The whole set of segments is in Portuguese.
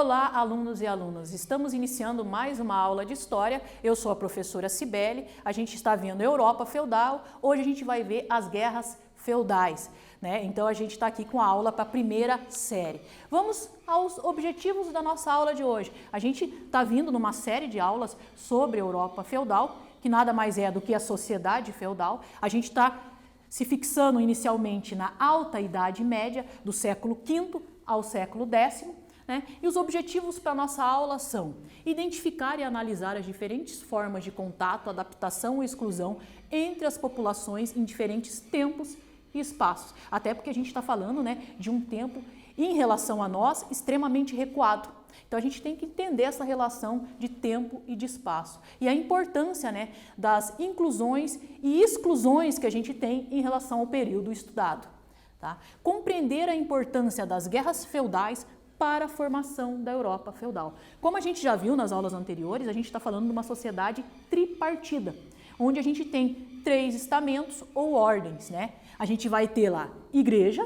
Olá, alunos e alunas! Estamos iniciando mais uma aula de História. Eu sou a professora Cibele, a gente está vendo Europa feudal, hoje a gente vai ver as guerras feudais, né? Então a gente está aqui com a aula para a primeira série. Vamos aos objetivos da nossa aula de hoje. A gente está vindo numa série de aulas sobre Europa feudal, que nada mais é do que a sociedade feudal. A gente está se fixando inicialmente na Alta Idade Média, do século V ao século X, né? E os objetivos para a nossa aula são identificar e analisar as diferentes formas de contato, adaptação e exclusão entre as populações em diferentes tempos e espaços. Até porque a gente está falando, né, de um tempo, em relação a nós, extremamente recuado. Então a gente tem que entender essa relação de tempo e de espaço. E a importância, né, das inclusões e exclusões que a gente tem em relação ao período estudado. Tá? Compreender a importância das guerras feudais para a formação da Europa feudal. Como a gente já viu nas aulas anteriores, a gente está falando de uma sociedade tripartida, onde a gente tem 3 estamentos ou ordens, né? A gente vai ter lá igreja,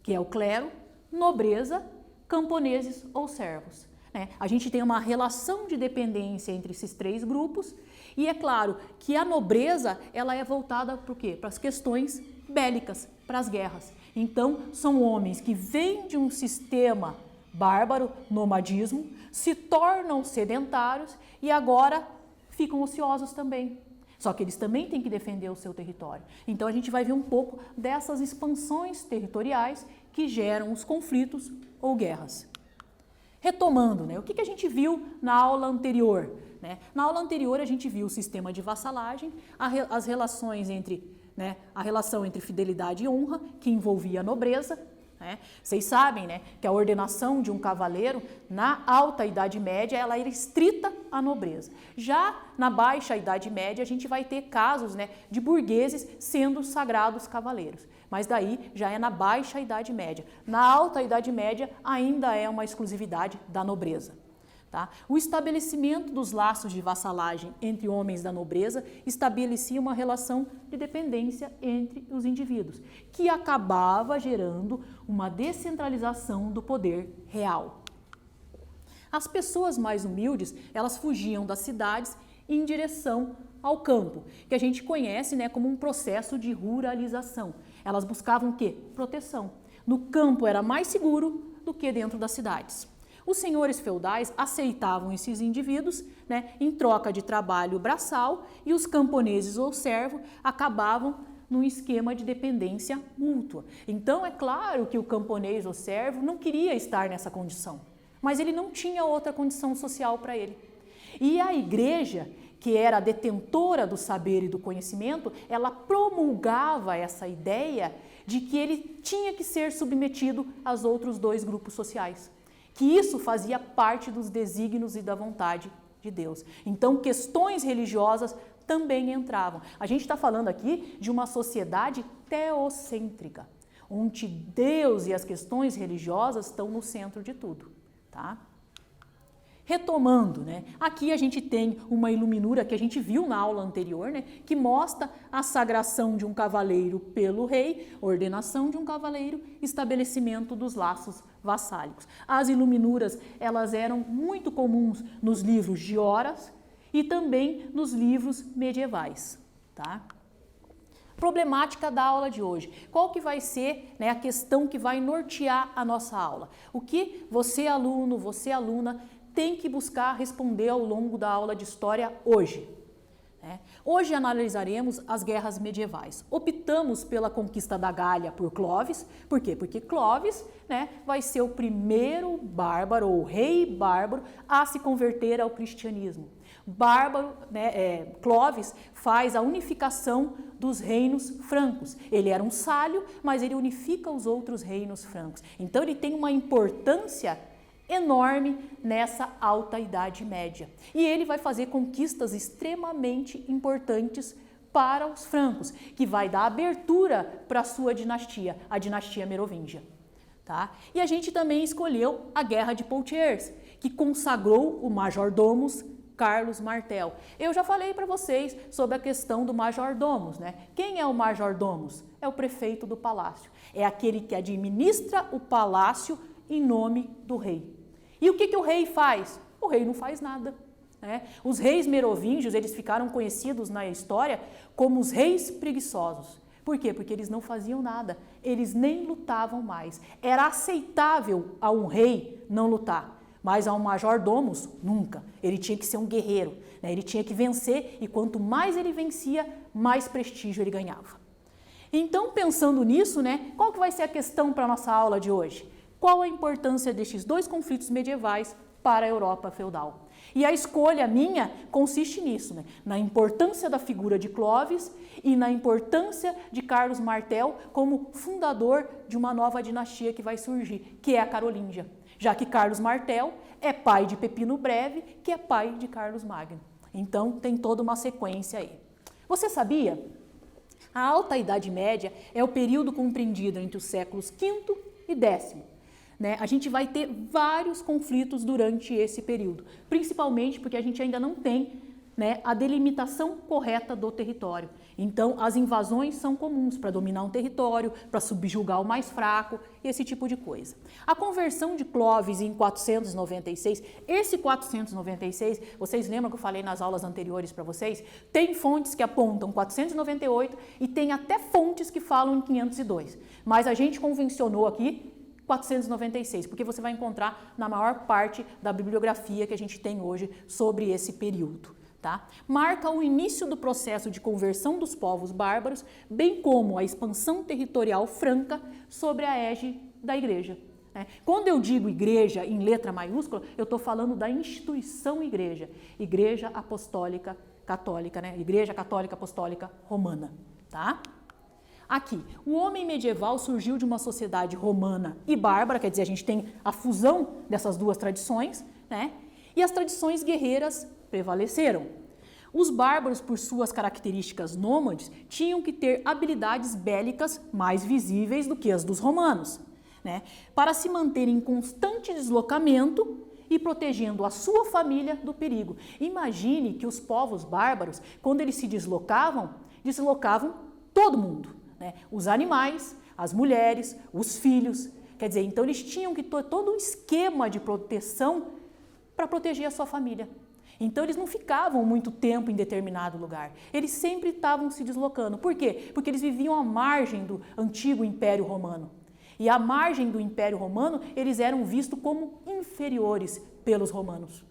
que é o clero, nobreza, camponeses ou servos, né? A gente tem uma relação de dependência entre esses 3 grupos e é claro que a nobreza ela é voltada para o quê? Para as questões bélicas, para as guerras. Então, são homens que vêm de um sistema bárbaro, nomadismo, se tornam sedentários e agora ficam ociosos também. Só que eles também têm que defender o seu território. Então, a gente vai ver um pouco dessas expansões territoriais que geram os conflitos ou guerras. Retomando, né, o que a gente viu na aula anterior? Né? Na aula anterior, a gente viu o sistema de vassalagem, as relações entre... né, a relação entre fidelidade e honra, que envolvia a nobreza. Né? Vocês sabem, né, que a ordenação de um cavaleiro na alta Idade Média ela era restrita à nobreza. Já na baixa Idade Média a gente vai ter casos, né, de burgueses sendo sagrados cavaleiros. Mas daí já é na baixa Idade Média. Na alta Idade Média ainda é uma exclusividade da nobreza. Tá? O estabelecimento dos laços de vassalagem entre homens da nobreza estabelecia uma relação de dependência entre os indivíduos, que acabava gerando uma descentralização do poder real. As pessoas mais humildes, elas fugiam das cidades em direção ao campo, que a gente conhece, né, como um processo de ruralização. Elas buscavam o quê? Proteção. No campo era mais seguro do que dentro das cidades. Os senhores feudais aceitavam esses indivíduos, né, em troca de trabalho braçal e os camponeses ou servos acabavam num esquema de dependência mútua. Então é claro que o camponês ou servo não queria estar nessa condição, mas ele não tinha outra condição social para ele. E a igreja, que era a detentora do saber e do conhecimento, ela promulgava essa ideia de que ele tinha que ser submetido aos outros 2 grupos sociais. Que isso fazia parte dos desígnios e da vontade de Deus. Então, questões religiosas também entravam. A gente está falando aqui de uma sociedade teocêntrica, onde Deus e as questões religiosas estão no centro de tudo. Tá? Retomando, né? Aqui a gente tem uma iluminura que a gente viu na aula anterior, né? Que mostra a sagração de um cavaleiro pelo rei, ordenação de um cavaleiro, estabelecimento dos laços vassálicos. As iluminuras, elas eram muito comuns nos livros de Horas e também nos livros medievais. Tá? Problemática da aula de hoje. Qual que vai ser, né, a questão que vai nortear a nossa aula? O que você, aluno, você, aluna, tem que buscar responder ao longo da aula de História hoje. Né? Hoje analisaremos as guerras medievais. Optamos pela conquista da Gália por Clovis. Por quê? Porque Clovis, né, vai ser o primeiro bárbaro, ou rei bárbaro, a se converter ao cristianismo. Clovis faz a unificação dos reinos francos. Ele era um sálio, mas ele unifica os outros reinos francos. Então ele tem uma importância enorme nessa alta Idade Média. E ele vai fazer conquistas extremamente importantes para os francos, que vai dar abertura para a sua dinastia, a dinastia merovíngia. Tá? E a gente também escolheu a Guerra de Poitiers, que consagrou o majordomus Carlos Martel. Eu já falei para vocês sobre a questão do majordomus, né? Quem é o majordomus? É o prefeito do palácio. É aquele que administra o palácio em nome do rei. E o que o rei faz? O rei não faz nada. Né? Os reis merovíngios, eles ficaram conhecidos na história como os reis preguiçosos. Por quê? Porque eles não faziam nada, eles nem lutavam mais. Era aceitável a um rei não lutar, mas a um major-domus, nunca. Ele tinha que ser um guerreiro, né? Ele tinha que vencer e quanto mais ele vencia, mais prestígio ele ganhava. Então, pensando nisso, né, qual que vai ser a questão para a nossa aula de hoje? Qual a importância destes dois conflitos medievais para a Europa feudal? E a escolha minha consiste nisso, né? Na importância da figura de Clovis e na importância de Carlos Martel como fundador de uma nova dinastia que vai surgir, que é a Carolíngia, já que Carlos Martel é pai de Pepino Breve, que é pai de Carlos Magno. Então, tem toda uma sequência aí. Você sabia? A Alta Idade Média é o período compreendido entre os séculos V e X. Né? A gente vai ter vários conflitos durante esse período, principalmente porque a gente ainda não tem, né, a delimitação correta do território. Então, as invasões são comuns para dominar um território, para subjugar o mais fraco, esse tipo de coisa. A conversão de Clovis em 496, esse 496, vocês lembram que eu falei nas aulas anteriores para vocês? Tem fontes que apontam 498 e tem até fontes que falam em 502. Mas a gente convencionou aqui 496, porque você vai encontrar na maior parte da bibliografia que a gente tem hoje sobre esse período. Tá? Marca o início do processo de conversão dos povos bárbaros, bem como a expansão territorial franca sobre a égide da igreja. Né? Quando eu digo igreja em letra maiúscula, eu estou falando da instituição igreja, Igreja Apostólica Católica, né? Igreja Católica Apostólica Romana. Tá? Aqui, o homem medieval surgiu de uma sociedade romana e bárbara, quer dizer, a gente tem a fusão dessas duas tradições, né? E as tradições guerreiras prevaleceram. Os bárbaros, por suas características nômades, tinham que ter habilidades bélicas mais visíveis do que as dos romanos, né? Para se manter em constante deslocamento e protegendo a sua família do perigo. Imagine que os povos bárbaros, quando eles se deslocavam todo mundo. Né? Os animais, as mulheres, os filhos. Quer dizer, então eles tinham que ter todo um esquema de proteção para proteger a sua família. Então eles não ficavam muito tempo em determinado lugar. Eles sempre estavam se deslocando. Por quê? Porque eles viviam à margem do antigo Império Romano. E à margem do Império Romano, eles eram vistos como inferiores pelos romanos.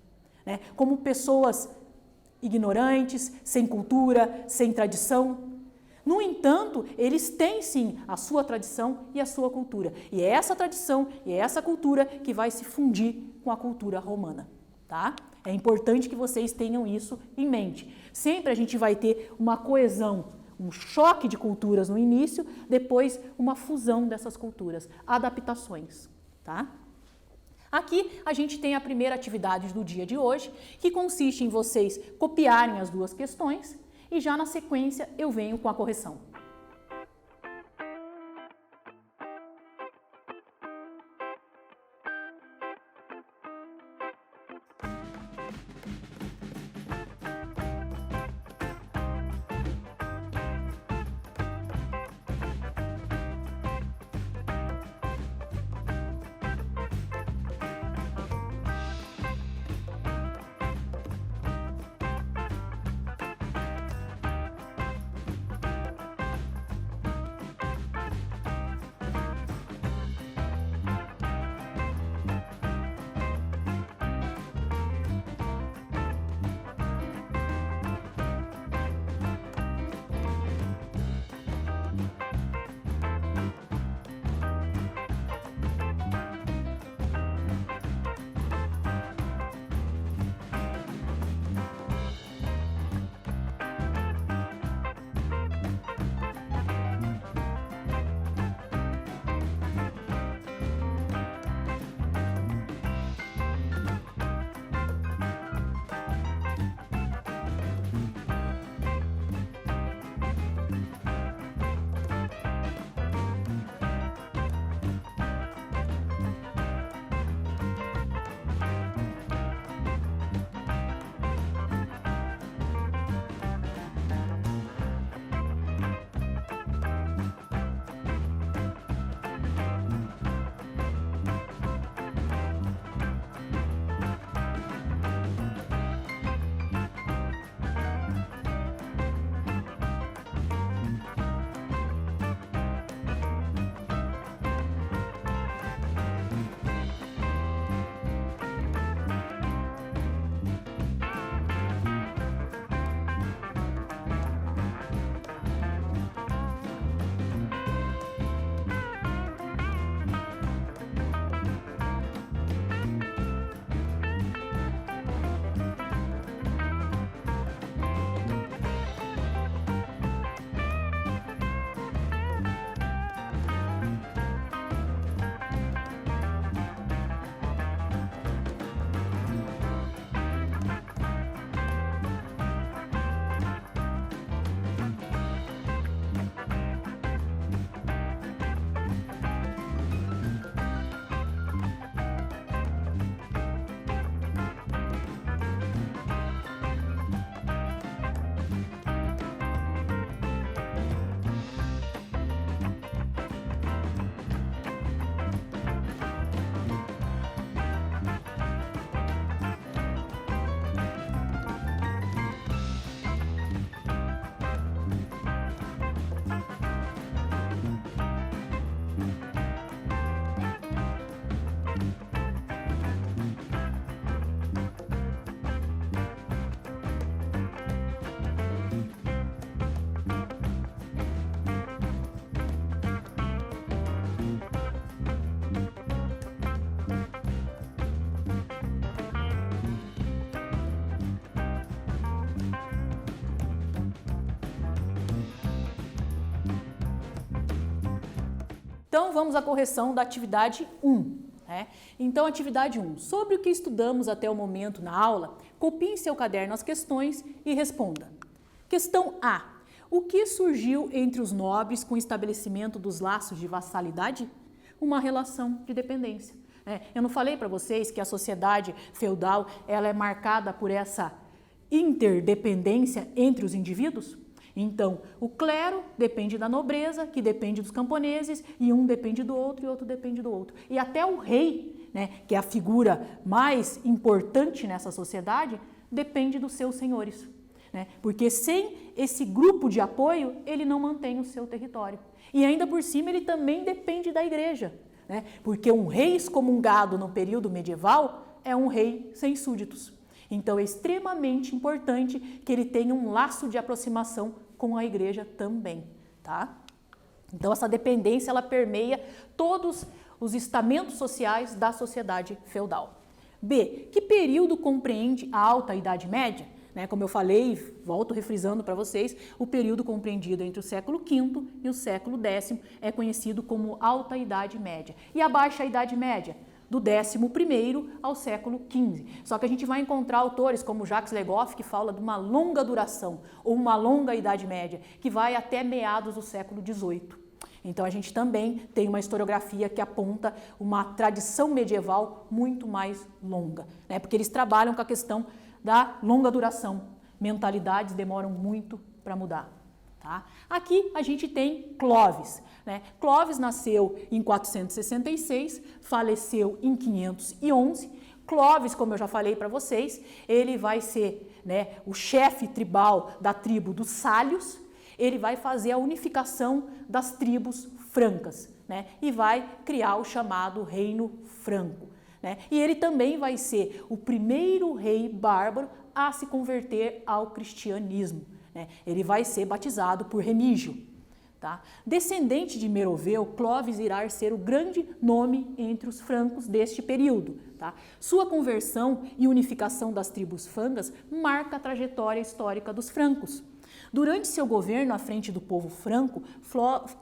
Né? Como pessoas ignorantes, sem cultura, sem tradição. No entanto, eles têm sim a sua tradição e a sua cultura. E é essa tradição e é essa cultura que vai se fundir com a cultura romana. Tá? É importante que vocês tenham isso em mente. Sempre a gente vai ter uma coesão, um choque de culturas no início, depois uma fusão dessas culturas, adaptações. Tá? Aqui a gente tem a primeira atividade do dia de hoje, que consiste em vocês copiarem as duas questões e já na sequência eu venho com a correção. Então, vamos à correção da atividade 1. Né? Então, atividade 1. Sobre o que estudamos até o momento na aula, copie em seu caderno as questões e responda. Questão A. O que surgiu entre os nobres com o estabelecimento dos laços de vassalidade? Uma relação de dependência. Eu não falei para vocês que a sociedade feudal ela é marcada por essa interdependência entre os indivíduos? Então, o clero depende da nobreza, que depende dos camponeses, e um depende do outro e outro depende do outro. E até o rei, que é a figura mais importante nessa sociedade, depende dos seus senhores. Porque sem esse grupo de apoio, ele não mantém o seu território. E ainda por cima, ele também depende da igreja. Porque um rei excomungado no período medieval é um rei sem súditos. Então, é extremamente importante que ele tenha um laço de aproximação com a igreja também, tá? Então, essa dependência, ela permeia todos os estamentos sociais da sociedade feudal. B. Que período compreende a Alta Idade Média? Como eu falei, volto refrisando para vocês, o período compreendido entre o século V e o século X é conhecido como Alta Idade Média. E a Baixa Idade Média? Do 11º ao século XV. Só que a gente vai encontrar autores como Jacques Le Goff, que fala de uma longa duração, ou uma longa Idade Média, que vai até meados do século XVIII. Então, a gente também tem uma historiografia que aponta uma tradição medieval muito mais longa, porque eles trabalham com a questão da longa duração. Mentalidades demoram muito para mudar. Tá? Aqui a gente tem Clovis. Clovis nasceu em 466, faleceu em 511. Clovis, como eu já falei para vocês, ele vai ser o chefe tribal da tribo dos Sálios. Ele vai fazer a unificação das tribos francas, e vai criar o chamado Reino Franco. E ele também vai ser o primeiro rei bárbaro a se converter ao cristianismo. Ele vai ser batizado por Remígio. Tá? Descendente de Meroveu, Clovis irá ser o grande nome entre os francos deste período. Tá? Sua conversão e unificação das tribos francas marca a trajetória histórica dos francos. Durante seu governo à frente do povo franco,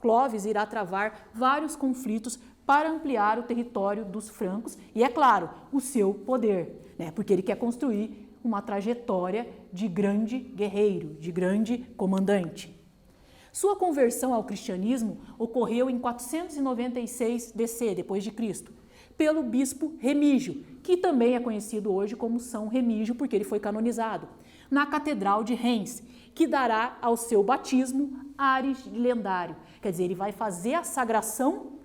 Clovis irá travar vários conflitos para ampliar o território dos francos e, é claro, o seu poder, porque ele quer construir uma trajetória de grande guerreiro, de grande comandante. Sua conversão ao cristianismo ocorreu em 496 DC, depois de Cristo, pelo bispo Remígio, que também é conhecido hoje como São Remígio, porque ele foi canonizado, na Catedral de Reims, que dará ao seu batismo ares de lendário. Quer dizer, ele vai fazer a sagração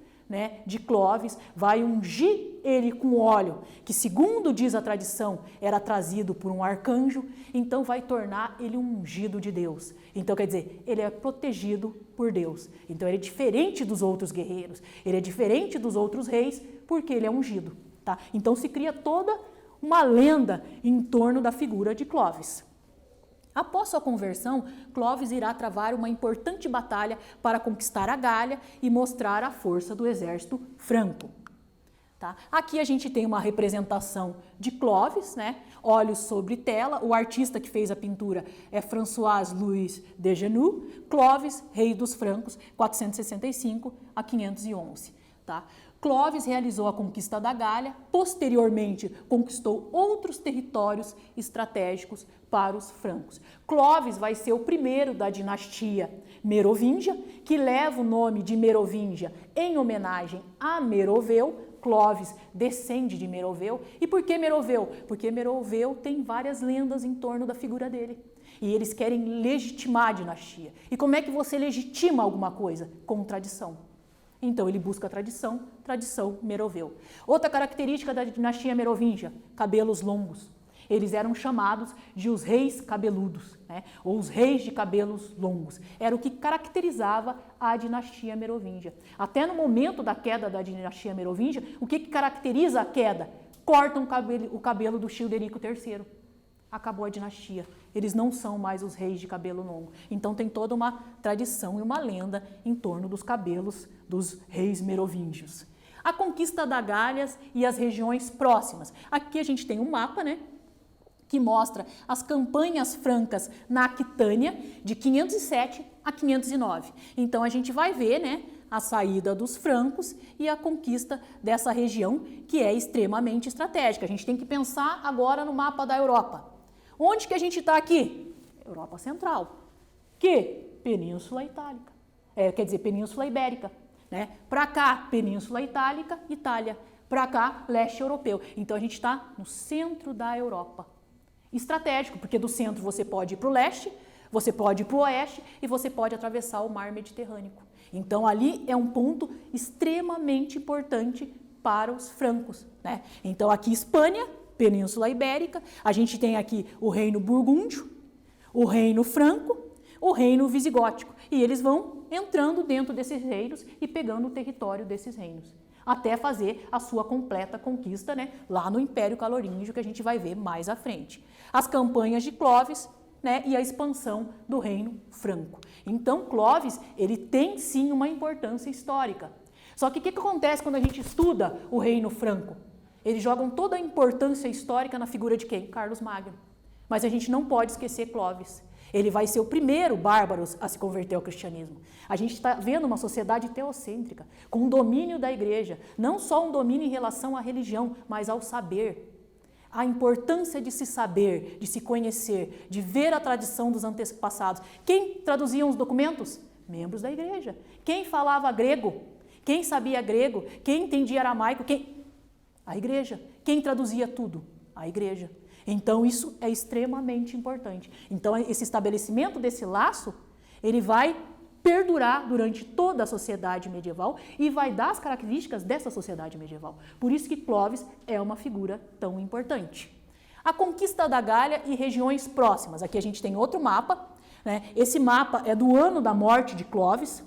de Clovis, vai ungir ele com óleo, que segundo diz a tradição, era trazido por um arcanjo, então vai tornar ele um ungido de Deus. Então, quer dizer, ele é protegido por Deus. Então, ele é diferente dos outros guerreiros, ele é diferente dos outros reis, porque ele é ungido. Tá? Então, se cria toda uma lenda em torno da figura de Clovis. Após sua conversão, Clovis irá travar uma importante batalha para conquistar a Gália e mostrar a força do exército franco. Tá? Aqui a gente tem uma representação de Clovis, olhos sobre tela. O artista que fez a pintura é François-Louis de Genoux. Clovis, rei dos francos, 465 a 511. Tá? Clovis realizou a conquista da Gália, posteriormente conquistou outros territórios estratégicos para os francos. Clovis vai ser o primeiro da dinastia Merovingia, que leva o nome de Merovingia em homenagem a Meroveu. Clovis descende de Meroveu. E por que Meroveu? Porque Meroveu tem várias lendas em torno da figura dele. E eles querem legitimar a dinastia. E como é que você legitima alguma coisa? Com tradição. Então, ele busca a tradição Meroveu. Outra característica da dinastia Merovingia, cabelos longos. Eles eram chamados de os reis cabeludos, ou os reis de cabelos longos. Era o que caracterizava a dinastia Merovingia. Até no momento da queda da dinastia Merovingia, o que caracteriza a queda? Cortam o cabelo do Childerico III. Acabou a dinastia. Eles não são mais os reis de cabelo longo. Então tem toda uma tradição e uma lenda em torno dos cabelos dos reis merovingios. A conquista da Gália e as regiões próximas. Aqui a gente tem um mapa, que mostra as campanhas francas na Aquitânia de 507 a 509. Então a gente vai ver, a saída dos francos e a conquista dessa região que é extremamente estratégica. A gente tem que pensar agora no mapa da Europa. Onde que a gente está aqui? Europa Central. Que? Península Itálica. Quer dizer, Península Ibérica. Né? Para cá, Península Itálica, Itália. Para cá, leste europeu. Então a gente está no centro da Europa. Estratégico, porque do centro você pode ir para o leste, você pode ir para o oeste e você pode atravessar o mar Mediterrâneo. Então ali é um ponto extremamente importante para os francos. Né? Então aqui Espanha, Península Ibérica, a gente tem aqui o reino burgúndio, o reino franco, o reino visigótico. E eles vão entrando dentro desses reinos e pegando o território desses reinos, até fazer a sua completa conquista, né, lá no Império Carolíngio, que a gente vai ver mais à frente. As campanhas de Clovis, né, e a expansão do reino franco. Então, Clovis, ele tem sim uma importância histórica. Só que o que acontece quando a gente estuda o reino franco? Eles jogam toda a importância histórica na figura de quem? Carlos Magno. Mas a gente não pode esquecer Clovis. Ele vai ser o primeiro bárbaro a se converter ao cristianismo. A gente está vendo uma sociedade teocêntrica, com um domínio da igreja. Não só um domínio em relação à religião, mas ao saber. A importância de se saber, de se conhecer, de ver a tradição dos antepassados. Quem traduzia os documentos? Membros da igreja. Quem falava grego? Quem sabia grego? Quem entendia aramaico? A igreja. Quem traduzia tudo? A igreja. Então isso é extremamente importante. Então esse estabelecimento desse laço, ele vai perdurar durante toda a sociedade medieval e vai dar as características dessa sociedade medieval. Por isso que Clovis é uma figura tão importante. A conquista da Gália e regiões próximas. Aqui a gente tem outro mapa, né? Esse mapa é do ano da morte de Clovis,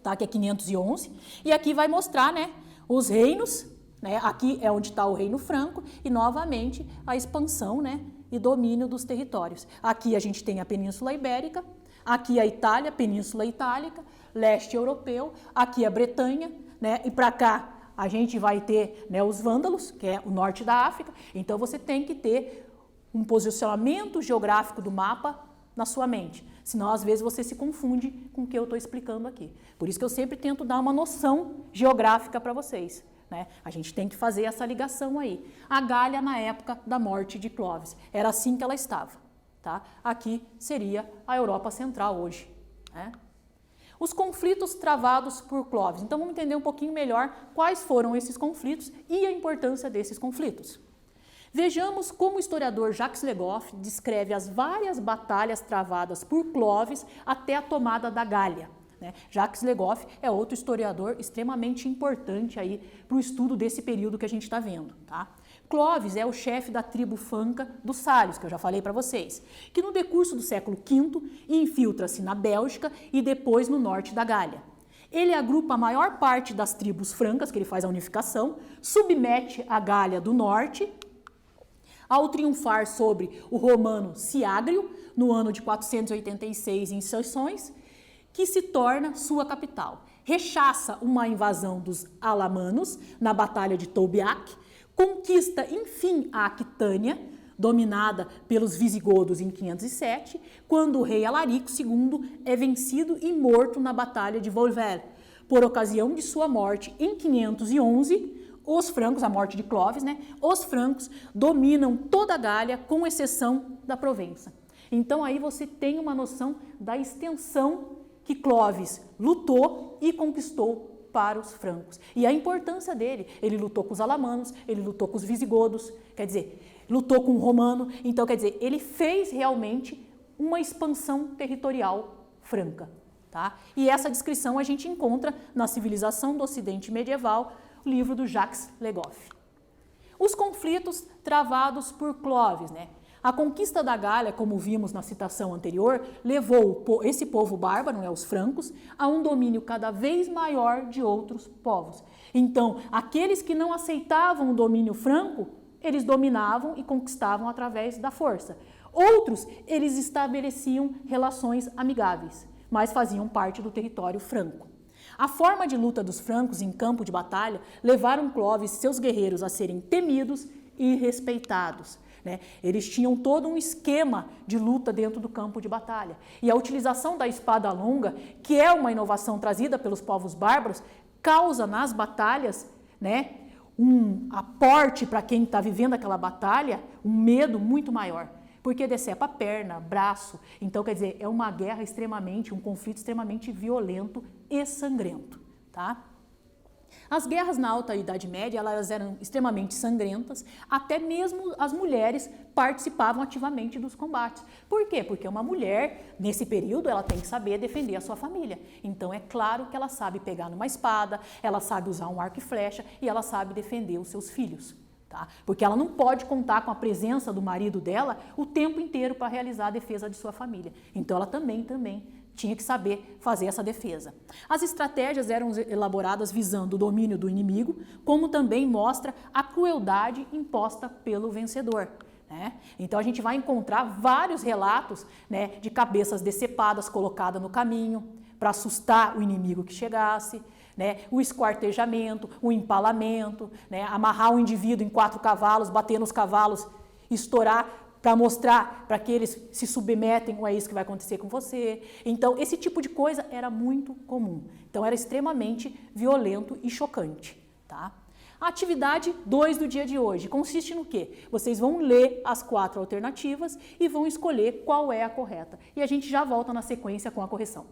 tá? Que é 511, e aqui vai mostrar, né, os reinos, né? Aqui é onde está o reino franco e novamente a expansão, né, e domínio dos territórios. Aqui a gente tem a Península Ibérica, aqui a Itália, Península Itálica, leste europeu, aqui a Bretanha, né, e para cá a gente vai ter, né, os vândalos, que é o norte da África. Então você tem que ter um posicionamento geográfico do mapa na sua mente, senão às vezes você se confunde com o que eu estou explicando aqui. Por isso que eu sempre tento dar uma noção geográfica para vocês. Né? A gente tem que fazer essa ligação aí. A Gália na época da morte de Clovis, era assim que ela estava. Tá? Aqui seria a Europa Central hoje. Né? Os conflitos travados por Clovis. Então vamos entender um pouquinho melhor quais foram esses conflitos e a importância desses conflitos. Vejamos como o historiador Jacques Le Goff descreve as várias batalhas travadas por Clovis até a tomada da Gália. Né? Jacques Le Goff é outro historiador extremamente importante aí para o estudo desse período que a gente está vendo. Tá? Clovis é o chefe da tribo franca dos Sálios, que eu já falei para vocês, que no decurso do século V infiltra-se na Bélgica e depois no norte da Gália. Ele agrupa a maior parte das tribos francas, que ele faz a unificação, submete a Gália do norte, ao triunfar sobre o romano Siagrio, no ano de 486 em Soissons, que se torna sua capital. Rechaça uma invasão dos alamanos na Batalha de Tolbiac, conquista, enfim, a Aquitânia, dominada pelos visigodos em 507, quando o rei Alarico II é vencido e morto na Batalha de Volvel. Por ocasião de sua morte em 511, os francos, a morte de Clovis, né, os francos dominam toda a Gália, com exceção da Provença. Então aí você tem uma noção da extensão que Clovis lutou e conquistou para os francos. E a importância dele, ele lutou com os alamanos, ele lutou com os visigodos, quer dizer, lutou com o romano. Então, quer dizer, ele fez realmente uma expansão territorial franca. Tá? E essa descrição a gente encontra na Civilização do Ocidente Medieval, o livro do Jacques Le Goff. Os conflitos travados por Clovis, né? A conquista da Gália, como vimos na citação anterior, levou esse povo bárbaro, né, os francos, a um domínio cada vez maior de outros povos. Então, aqueles que não aceitavam o domínio franco, eles dominavam e conquistavam através da força. Outros, eles estabeleciam relações amigáveis, mas faziam parte do território franco. A forma de luta dos francos em campo de batalha levaram Clovis e seus guerreiros a serem temidos e respeitados. né? Eles tinham todo um esquema de luta dentro do campo de batalha. E a utilização da espada longa, que é uma inovação trazida pelos povos bárbaros, causa nas batalhas, né, um aporte para quem está vivendo aquela batalha, um medo muito maior. Porque decepa perna, braço. Então, quer dizer, é uma guerra extremamente, um conflito extremamente violento e sangrento, tá? As guerras na Alta Idade Média, elas eram extremamente sangrentas, até mesmo as mulheres participavam ativamente dos combates. Por quê? Porque uma mulher, nesse período, ela tem que saber defender a sua família. Então, é claro que ela sabe pegar numa espada, ela sabe usar um arco e flecha e ela sabe defender os seus filhos. Tá? Porque ela não pode contar com a presença do marido dela o tempo inteiro para realizar a defesa de sua família. Então, ela também tinha que saber fazer essa defesa. As estratégias eram elaboradas visando o domínio do inimigo, como também mostra a crueldade imposta pelo vencedor. Né? Então, a gente vai encontrar vários relatos, né, de cabeças decepadas colocadas no caminho para assustar o inimigo que chegasse, né, o esquartejamento, o empalamento, né, amarrar o indivíduo em 4 cavalos, bater nos cavalos, estourar para mostrar para que eles se submetem, ou é isso que vai acontecer com você. Então, esse tipo de coisa era muito comum. Então, era extremamente violento e chocante. Tá? A atividade 2 do dia de hoje consiste no quê? Vocês vão ler as 4 alternativas e vão escolher qual é a correta. E a gente já volta na sequência com a correção.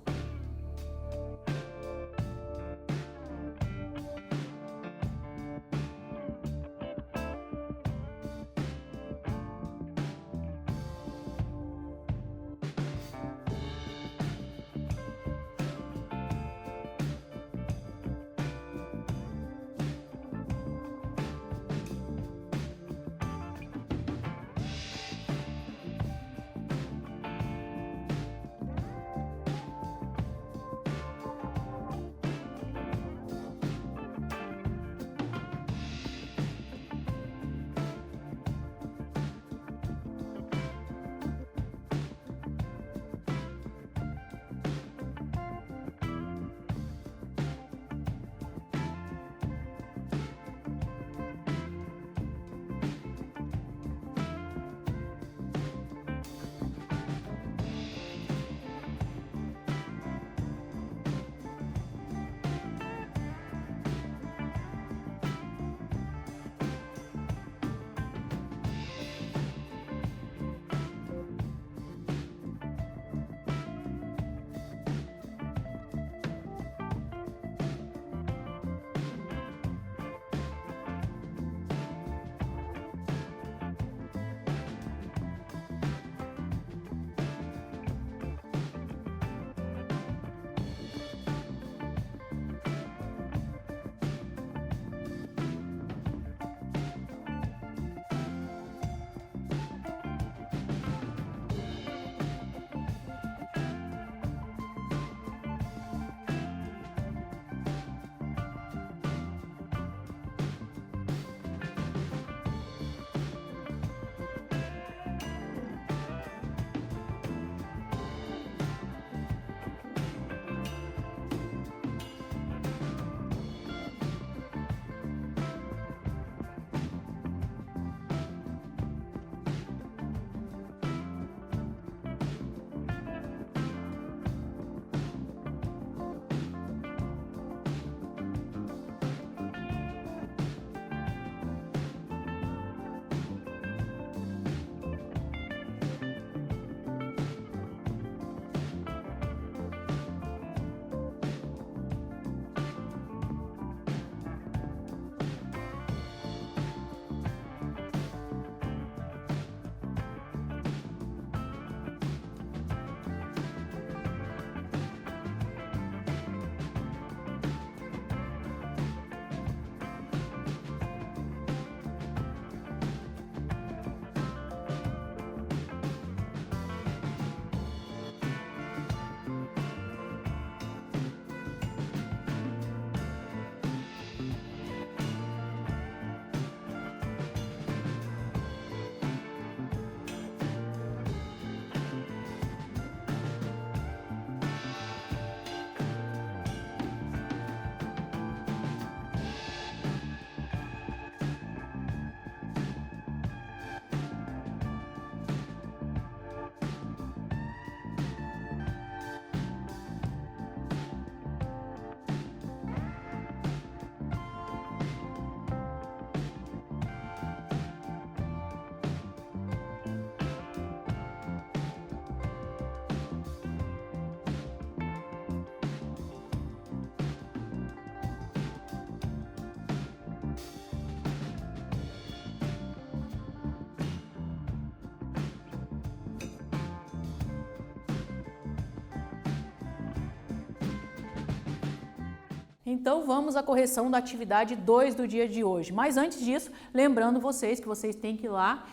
Então vamos à correção da atividade 2 do dia de hoje. Mas antes disso, lembrando vocês que vocês têm que ir lá,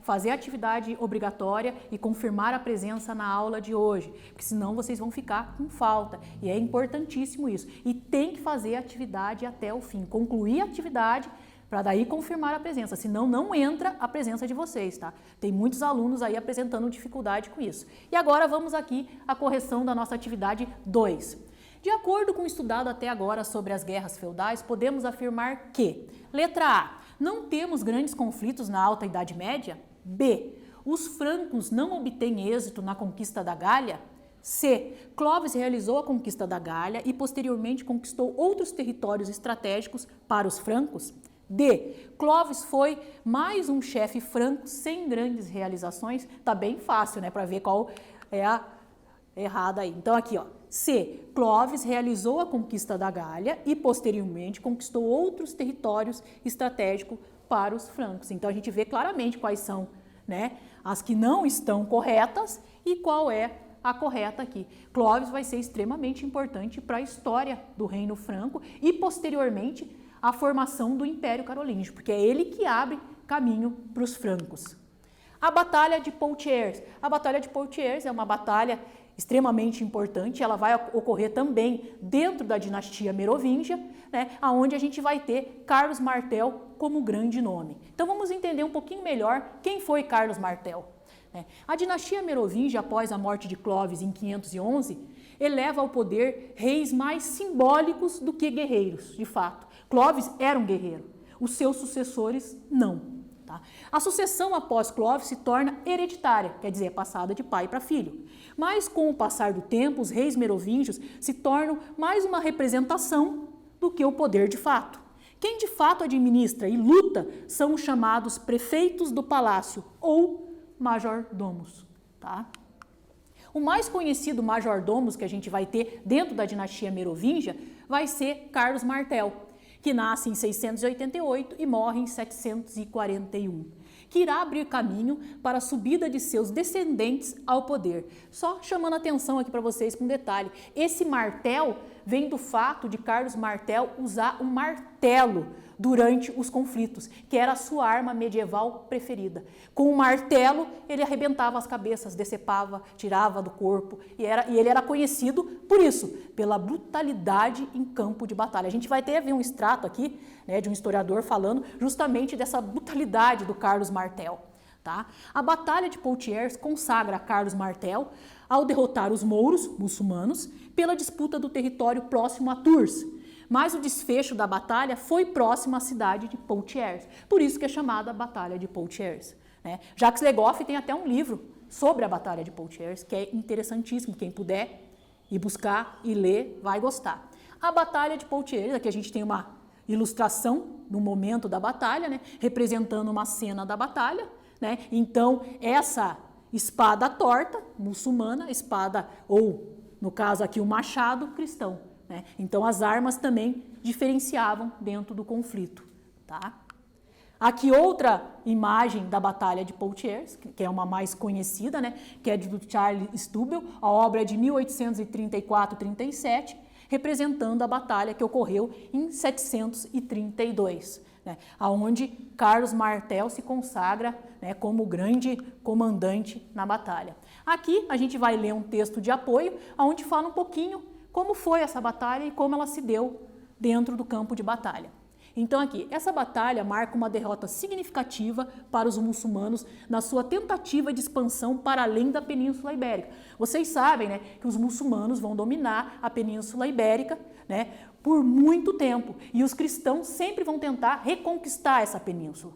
fazer a atividade obrigatória e confirmar a presença na aula de hoje, porque senão vocês vão ficar com falta. E é importantíssimo isso. E tem que fazer a atividade até o fim, concluir a atividade para daí confirmar a presença, senão não entra a presença de vocês, tá? Tem muitos alunos aí apresentando dificuldade com isso. E agora vamos aqui à correção da nossa atividade 2. De acordo com o estudado até agora sobre as guerras feudais, podemos afirmar que, letra A, não temos grandes conflitos na Alta Idade Média? B, os francos não obtêm êxito na conquista da Gália? C, Clovis realizou a conquista da Gália e posteriormente conquistou outros territórios estratégicos para os francos? D, Clovis foi mais um chefe franco sem grandes realizações? Tá bem fácil, para ver qual é a errada aí. Então aqui, C, Clovis realizou a conquista da Gália e posteriormente conquistou outros territórios estratégicos para os francos. Então a gente vê claramente quais são, as que não estão corretas e qual é a correta aqui. Clovis vai ser extremamente importante para a história do Reino Franco e posteriormente a formação do Império Carolíngio, porque é ele que abre caminho para os francos. A Batalha de Poitiers. A Batalha de Poitiers é uma batalha extremamente importante, ela vai ocorrer também dentro da dinastia Merovingia, onde a gente vai ter Carlos Martel como grande nome. Então vamos entender um pouquinho melhor quem foi Carlos Martel. A dinastia Merovingia, após a morte de Clovis em 511, eleva ao poder reis mais simbólicos do que guerreiros, de fato. Clovis era um guerreiro, os seus sucessores não. A sucessão após Clovis se torna hereditária, quer dizer, é passada de pai para filho. Mas com o passar do tempo, os reis merovingios se tornam mais uma representação do que o poder de fato. Quem de fato administra e luta são os chamados prefeitos do palácio ou majordomos. O mais conhecido majordomos que a gente vai ter dentro da dinastia Merovingia vai ser Carlos Martel, que nasce em 688 e morre em 741, que irá abrir caminho para a subida de seus descendentes ao poder. Só chamando a atenção aqui para vocês com um detalhe, esse martel vem do fato de Carlos Martel usar um martelo durante os conflitos, que era a sua arma medieval preferida. Com o martelo, ele arrebentava as cabeças, decepava, tirava do corpo, e ele era conhecido por isso, pela brutalidade em campo de batalha. A gente vai ter um extrato aqui, de um historiador falando justamente dessa brutalidade do Carlos Martel. A Batalha de Poitiers consagra Carlos Martel ao derrotar os mouros, muçulmanos, pela disputa do território próximo a Tours. Mas o desfecho da batalha foi próximo à cidade de Poitiers, por isso que é chamada Batalha de Poitiers. Jacques Le Goff tem até um livro sobre a Batalha de Poitiers, que é interessantíssimo, quem puder ir buscar e ler vai gostar. A Batalha de Poitiers, aqui a gente tem uma ilustração no momento da batalha, representando uma cena da batalha. Então, essa espada torta, muçulmana, espada, ou no caso aqui o machado, cristão. Então, as armas também diferenciavam dentro do conflito. Aqui outra imagem da Batalha de Poitiers, que é uma mais conhecida, que é do Charles Stubble, a obra é de 1834-37, representando a batalha que ocorreu em 732. Onde Carlos Martel se consagra como grande comandante na batalha. Aqui a gente vai ler um texto de apoio, onde fala um pouquinho como foi essa batalha e como ela se deu dentro do campo de batalha. Então aqui, essa batalha marca uma derrota significativa para os muçulmanos na sua tentativa de expansão para além da Península Ibérica. Vocês sabem, que os muçulmanos vão dominar a Península Ibérica, por muito tempo, e os cristãos sempre vão tentar reconquistar essa península.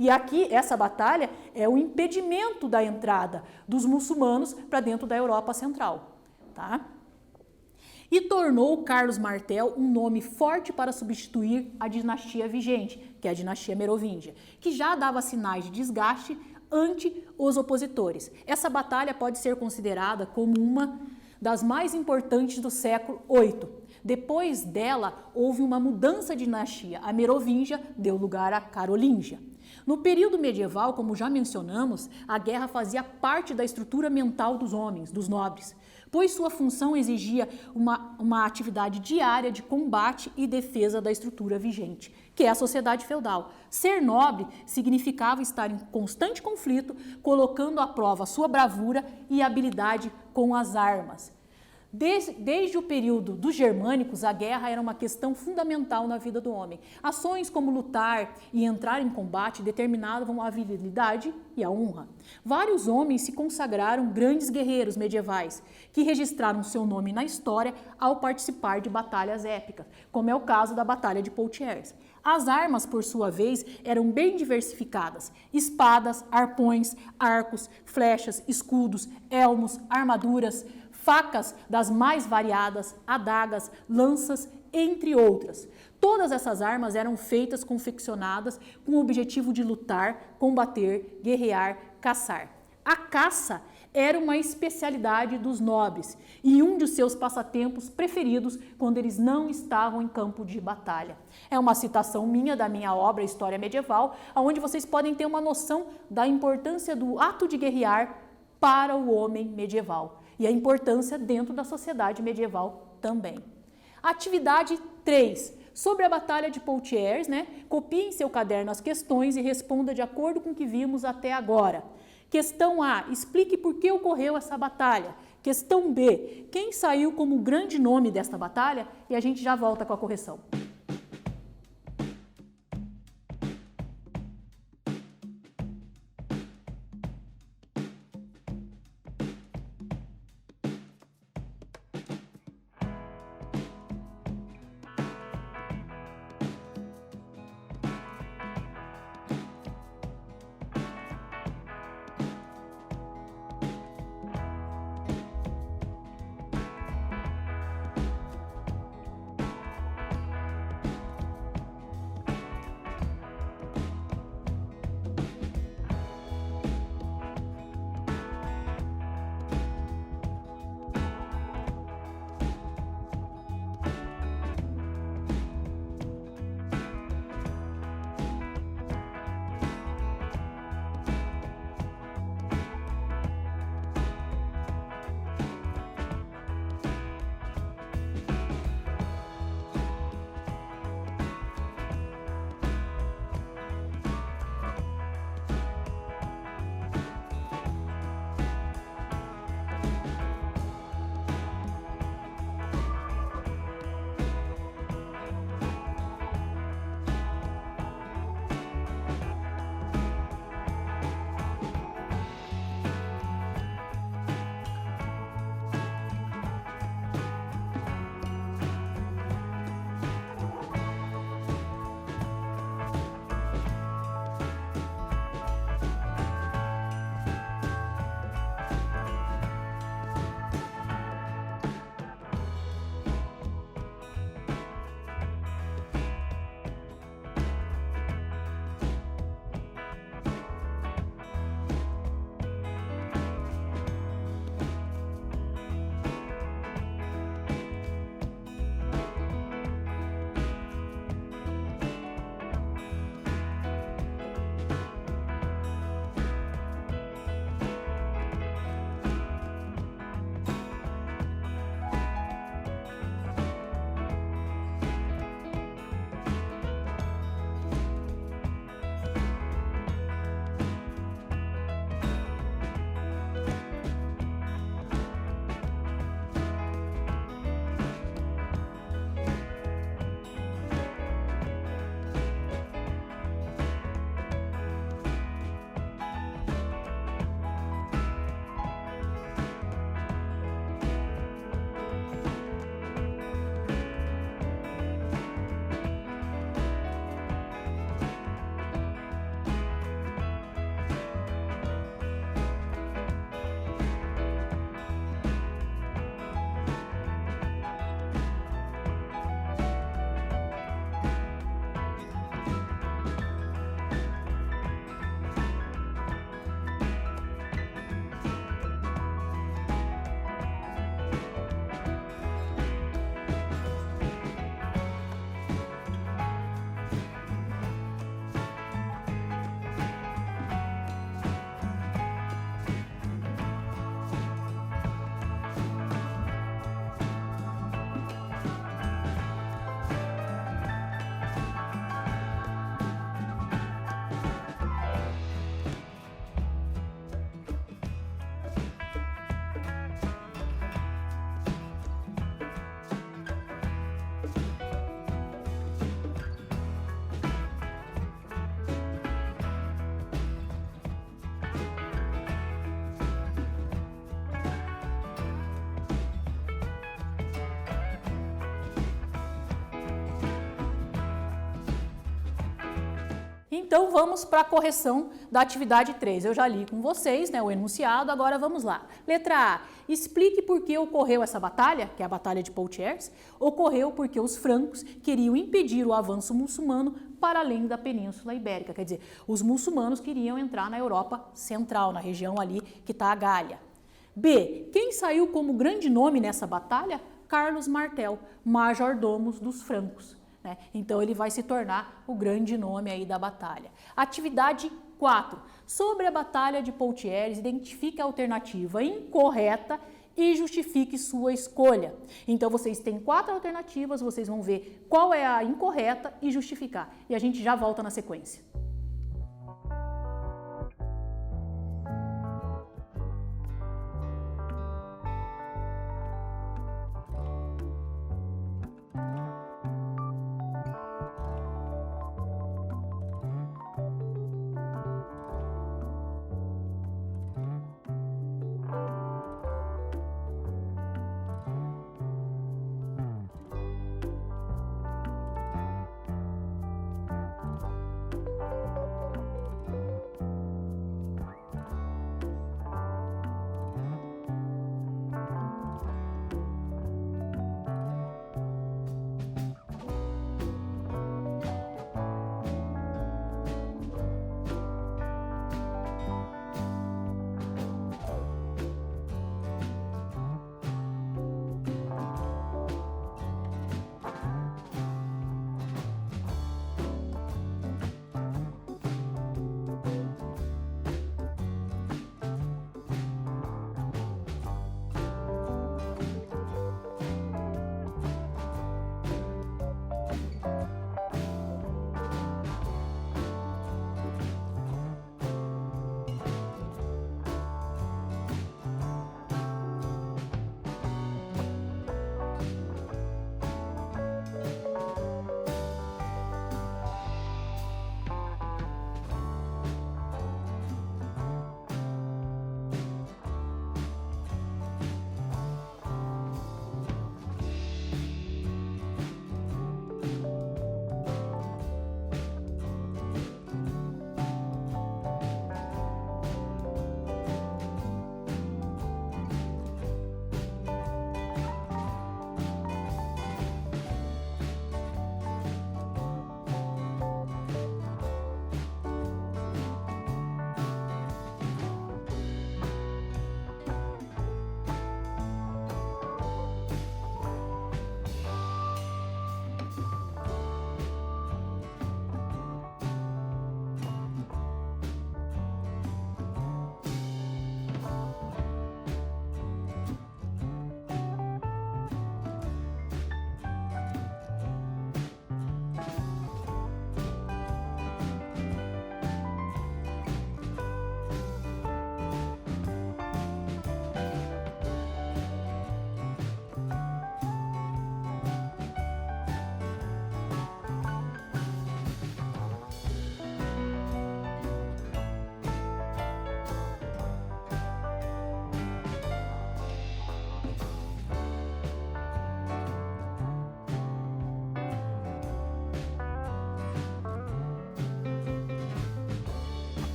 E aqui, essa batalha é o impedimento da entrada dos muçulmanos para dentro da Europa Central. E tornou Carlos Martel um nome forte para substituir a dinastia vigente, que é a dinastia Merovingia, que já dava sinais de desgaste ante os opositores. Essa batalha pode ser considerada como uma das mais importantes do século VIII. Depois dela, houve uma mudança de dinastia. A Merovingia deu lugar à Carolíngia. No período medieval, como já mencionamos, a guerra fazia parte da estrutura mental dos homens, dos nobres. pois sua função exigia uma atividade diária de combate e defesa da estrutura vigente, que é a sociedade feudal. Ser nobre significava estar em constante conflito, colocando à prova sua bravura e habilidade com as armas. Desde o período dos germânicos, a guerra era uma questão fundamental na vida do homem. Ações como lutar e entrar em combate determinavam a virilidade e a honra. Vários homens se consagraram grandes guerreiros medievais, que registraram seu nome na história ao participar de batalhas épicas, como é o caso da Batalha de Poitiers. As armas, por sua vez, eram bem diversificadas: espadas, arpões, arcos, flechas, escudos, elmos, armaduras, facas das mais variadas, adagas, lanças, entre outras. Todas essas armas eram feitas, confeccionadas com o objetivo de lutar, combater, guerrear, caçar. A caça era uma especialidade dos nobres e um de seus passatempos preferidos quando eles não estavam em campo de batalha. É uma citação minha da minha obra História Medieval, onde vocês podem ter uma noção da importância do ato de guerrear para o homem medieval e a importância dentro da sociedade medieval também. Atividade 3. Sobre a Batalha de Poitiers, copie em seu caderno as questões e responda de acordo com o que vimos até agora. Questão A. Explique por que ocorreu essa batalha. Questão B. Quem saiu como grande nome desta batalha? E a gente já volta com a correção. Então vamos para a correção da atividade 3. Eu já li com vocês, né, o enunciado, agora vamos lá. Letra A. Explique por que ocorreu essa batalha, que é a Batalha de Poitiers. Ocorreu porque os francos queriam impedir o avanço muçulmano para além da Península Ibérica. Quer dizer, os muçulmanos queriam entrar na Europa Central, na região ali que está a Gália. B. Quem saiu como grande nome nessa batalha? Carlos Martel, major-domus dos francos. Então ele vai se tornar o grande nome aí da batalha. Atividade 4. Sobre a Batalha de Poitiers, identifique a alternativa incorreta e justifique sua escolha. Então vocês têm 4 alternativas, vocês vão ver qual é a incorreta e justificar. E a gente já volta na sequência.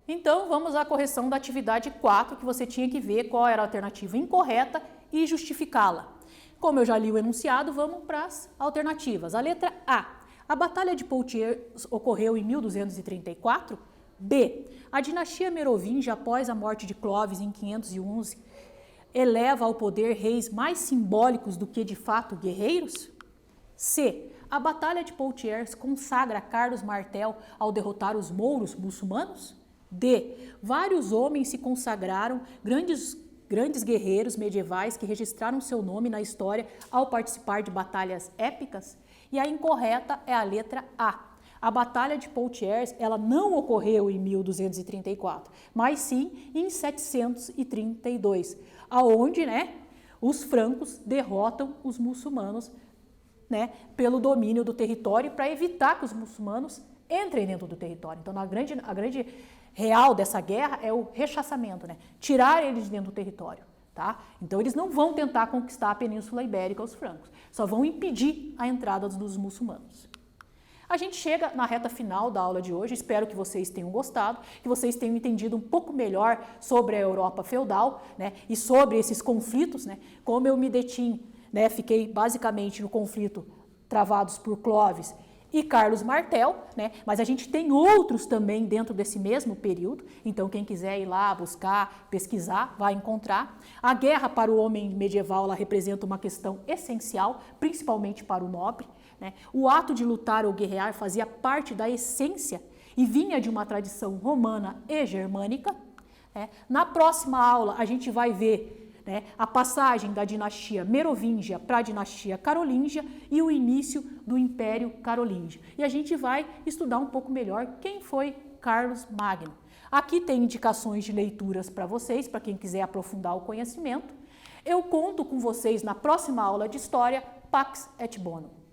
Então, vamos à correção da atividade 4, que você tinha que ver qual era a alternativa incorreta e justificá-la. Como eu já li o enunciado, vamos para as alternativas. A letra A. A Batalha de Poitiers ocorreu em 1234? B. A dinastia Merovingia, após a morte de Clovis em 511, eleva ao poder reis mais simbólicos do que de fato guerreiros? C. A Batalha de Poitiers consagra Carlos Martel ao derrotar os mouros muçulmanos? D. Vários homens se consagraram, grandes guerreiros medievais que registraram seu nome na história ao participar de batalhas épicas? E a incorreta é a letra A. A Batalha de Poitiers, ela não ocorreu em 1234, mas sim em 732, aonde, os francos derrotam os muçulmanos, pelo domínio do território para evitar que os muçulmanos entrem dentro do território. Então, a grande real dessa guerra é o rechaçamento, tirar eles de dentro do território. Tá? Então, eles não vão tentar conquistar a Península Ibérica, os francos, só vão impedir a entrada dos muçulmanos. A gente chega na reta final da aula de hoje, espero que vocês tenham gostado, que vocês tenham entendido um pouco melhor sobre a Europa feudal, e sobre esses conflitos, como eu me detinho, fiquei basicamente no conflito travados por Clovis e Carlos Martel, mas a gente tem outros também dentro desse mesmo período, então quem quiser ir lá buscar, pesquisar, vai encontrar. A guerra para o homem medieval, ela representa uma questão essencial, principalmente para o nobre. O ato de lutar ou guerrear fazia parte da essência e vinha de uma tradição romana e germânica. Na próxima aula a gente vai ver a passagem da dinastia Merovingia para a dinastia Carolíngia e o início do Império Carolíngio. E a gente vai estudar um pouco melhor quem foi Carlos Magno. Aqui tem indicações de leituras para vocês, para quem quiser aprofundar o conhecimento. Eu conto com vocês na próxima aula de História, Pax et Bonum.